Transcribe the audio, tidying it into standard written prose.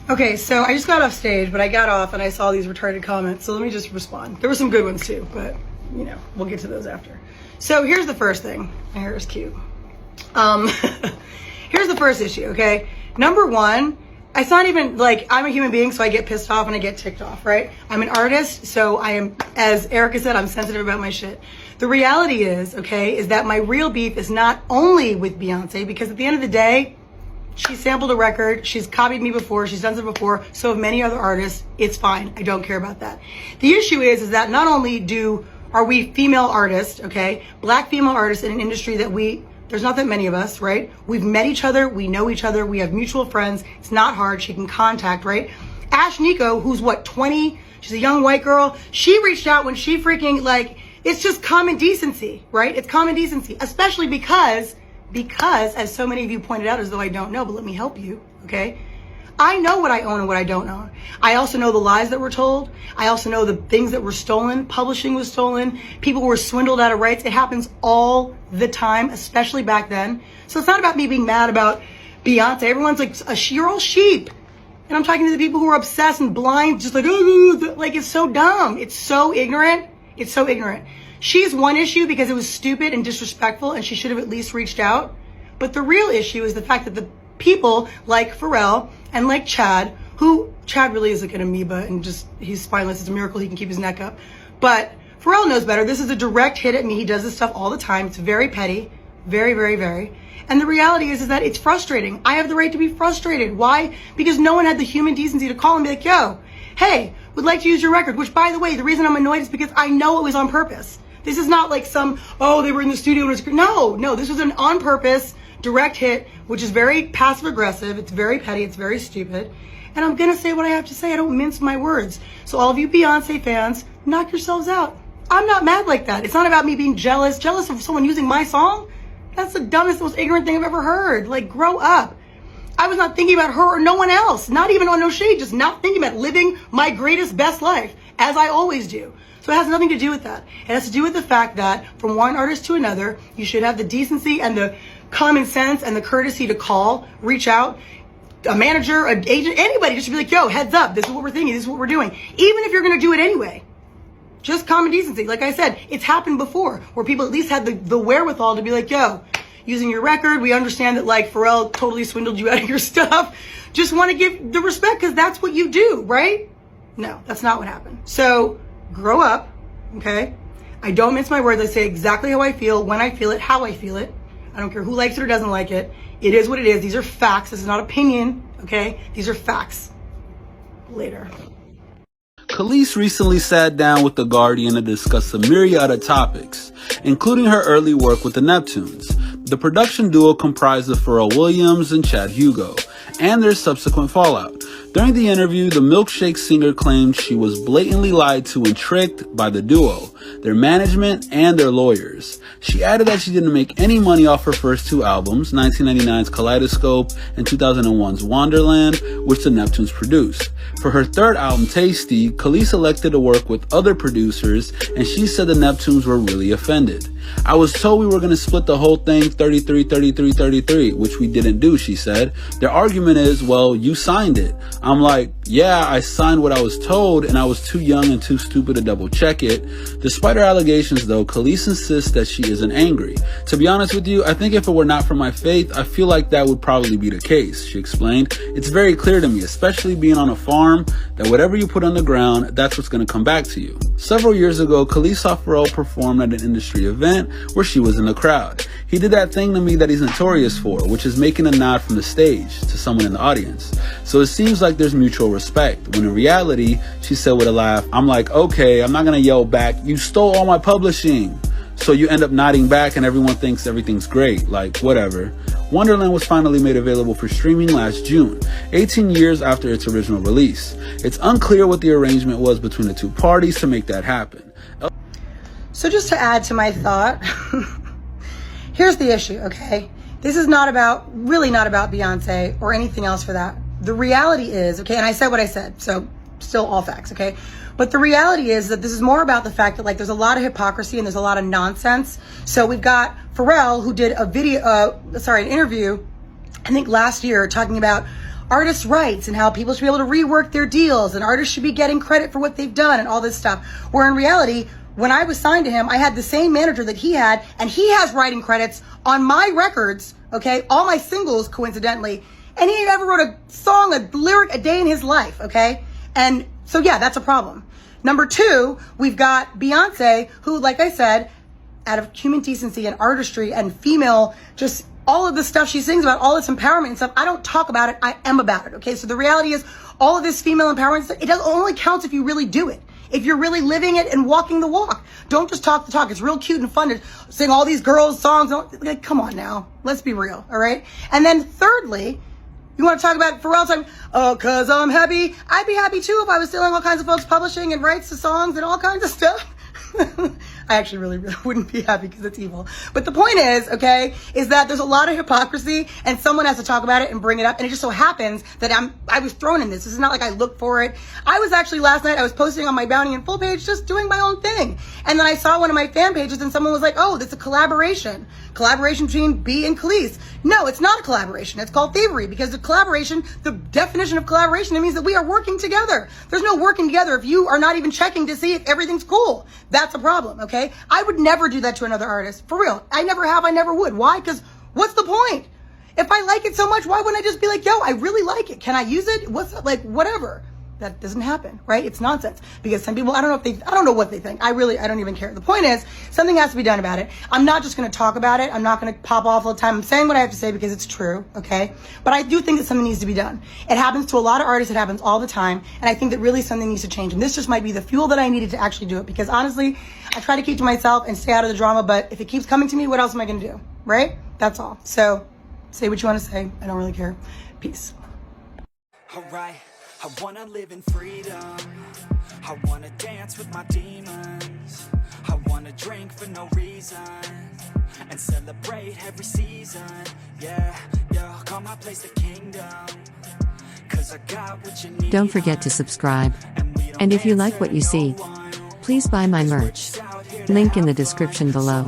Okay, so I just got off stage, but I got off and I saw these retarded comments, so let me just respond. There were some good ones too, but, you know, we'll get to those after. So here's the first thing. My hair is cute. Here's the first issue, okay? Number one, it's not even, like, I'm a human being, so I get pissed off and I get ticked off, right? I'm an artist, so I am, as Erica said, I'm sensitive about my shit. The reality is, okay, is that my real beef is not only with Beyonce, because at the end of the day, she sampled a record, she's copied me before, she's done it before, so have many other artists. It's fine, I don't care about that. The issue is that not only are we female artists, okay, black female artists in an industry that there's not that many of us, right? We've met each other, we know each other, we have mutual friends, it's not hard, she can contact, right? Ash Nico, who's what, 20, she's a young white girl, she reached out when she freaking, like, it's just common decency, right? It's common decency, especially because, as so many of you pointed out, as though I don't know, but let me help you, okay? I know what I own and what I don't own. I also know the lies that were told. I also know the things that were stolen. Publishing was stolen. People were swindled out of rights. It happens all the time, especially back then. So it's not about me being mad about Beyonce. Everyone's like, you're all sheep. And I'm talking to the people who are obsessed and blind, just like, like, it's so dumb. It's so ignorant. It's so ignorant. She's one issue because it was stupid and disrespectful and she should have at least reached out. But the real issue is the fact that the people like Pharrell and like Chad really is like an amoeba and just, he's spineless. It's a miracle he can keep his neck up. But Pharrell knows better. This is a direct hit at me. He does this stuff all the time. It's very petty. Very, very, very. And the reality is that it's frustrating. I have the right to be frustrated. Why? Because no one had the human decency to call and be like, yo, hey, would like to use your record. Which, by the way, the reason I'm annoyed is because I know it was on purpose. This is not like they were in the studio and it was, no, this was an on purpose direct hit, which is very passive aggressive. It's very petty. It's very stupid. And I'm going to say what I have to say. I don't mince my words. So all of you Beyonce fans, knock yourselves out. I'm not mad like that. It's not about me being jealous of someone using my song. That's the dumbest, most ignorant thing I've ever heard. Like, grow up. I was not thinking about her or no one else. Not even on no shade. Just not thinking about living my greatest, best life, as I always do. So it has nothing to do with that. It has to do with the fact that from one artist to another, you should have the decency and the common sense and the courtesy to call, reach out, a manager, an agent, anybody, just to be like, yo, heads up, this is what we're thinking, this is what we're doing. Even if you're going to do it anyway. Just common decency. Like I said, it's happened before where people at least had the wherewithal to be like, yo, using your record, we understand that like Pharrell totally swindled you out of your stuff. Just want to give the respect because that's what you do, right? No, that's not what happened. So grow up, okay? I don't mince my words. I say exactly how I feel, when I feel it, how I feel it. I don't care who likes it or doesn't like it. It is what it is. These are facts. This is not opinion, okay? These are facts. Later. Kelis recently sat down with The Guardian to discuss a myriad of topics, including her early work with the Neptunes. The production duo comprised of Pharrell Williams and Chad Hugo, and their subsequent fallout. During the interview, the Milkshake singer claimed she was blatantly lied to and tricked by the duo, their management, and their lawyers. She added that she didn't make any money off her first two albums, 1999's Kaleidoscope and 2001's Wonderland, which the Neptunes produced. For her third album, Tasty, Kelis elected to work with other producers, and she said the Neptunes were really offended. I was told we were going to split the whole thing 33, 33, 33, which we didn't do, she said. Their argument is, well, you signed it. I'm like, yeah, I signed what I was told, and I was too young and too stupid to double check it. Despite her allegations, though, Kelis insists that she isn't angry. To be honest with you, I think if it were not for my faith, I feel like that would probably be the case, she explained. It's very clear to me, especially being on a farm, that whatever you put on the ground, that's what's going to come back to you. Several years ago, Kelis saw Pharrell perform at an industry event where she was in the crowd. He did that thing to me that he's notorious for, which is making a nod from the stage to someone in the audience. So it seems like there's mutual respect, when in reality, she said with a laugh, I'm like, okay, I'm not going to yell back, you stole all my publishing. So you end up nodding back and everyone thinks everything's great, like whatever. Wonderland was finally made available for streaming last June, 18 years after its original release. It's unclear what the arrangement was between the two parties to make that happen. So just to add to my thought, here's the issue, okay? This is really not about Beyonce or anything else for that. The reality is, okay, and I said what I said, so still all facts, okay? But the reality is that this is more about the fact that like there's a lot of hypocrisy and there's a lot of nonsense. So we've got Pharrell who did an interview, I think last year, talking about artists' rights and how people should be able to rework their deals and artists should be getting credit for what they've done and all this stuff. Where in reality, when I was signed to him, I had the same manager that he had, and he has writing credits on my records, okay? All my singles, coincidentally. And he never wrote a song, a lyric a day in his life, okay? And so, yeah, that's a problem. Number two, we've got Beyonce, who, like I said, out of human decency and artistry and female, just all of the stuff she sings about, all this empowerment and stuff, I don't talk about it, I am about it, okay? So the reality is, all of this female empowerment stuff, it only counts if you really do it. If you're really living it and walking the walk. Don't just talk the talk. It's real cute and fun to sing all these girls' songs. Like, come on now. Let's be real, all right? And then thirdly, you want to talk about Pharrell talking, oh, cause I'm happy. I'd be happy too if I was stealing all kinds of folks' publishing and rights to songs and all kinds of stuff. I actually really wouldn't be happy because it's evil. But the point is, okay, is that there's a lot of hypocrisy and someone has to talk about it and bring it up. And it just so happens that I was thrown in this. This is not like I looked for it. I was actually last night, I was posting on my Bounty and Full page, just doing my own thing. And then I saw one of my fan pages and someone was like, oh, that's a collaboration between B and Kelis. No, it's not a collaboration. It's called thievery because the collaboration, the definition of collaboration, it means that we are working together. There's no working together if you are not even checking to see if everything's cool. That's a problem, okay? I would never do that to another artist. For real. I never have, I never would. Why? Because what's the point? If I like it so much, why wouldn't I just be like, yo, I really like it. Can I use it? What's that? Like, whatever. That doesn't happen, right? It's nonsense. Because some people, I don't know what they think. I don't even care. The point is, something has to be done about it. I'm not just going to talk about it. I'm not going to pop off all the time. I'm saying what I have to say because it's true, okay? But I do think that something needs to be done. It happens to a lot of artists. It happens all the time. And I think that really something needs to change. And this just might be the fuel that I needed to actually do it. Because honestly, I try to keep to myself and stay out of the drama. But if it keeps coming to me, what else am I going to do, right? That's all. So say what you want to say. I don't really care. Peace. All right. I wanna live in freedom. I wanna dance with my demons. I wanna drink for no reason and celebrate every season. Yeah, yeah, call my place the kingdom. Cause I got what you need. Don't forget to subscribe. And if you like what you see, please buy my merch. Link in the description below.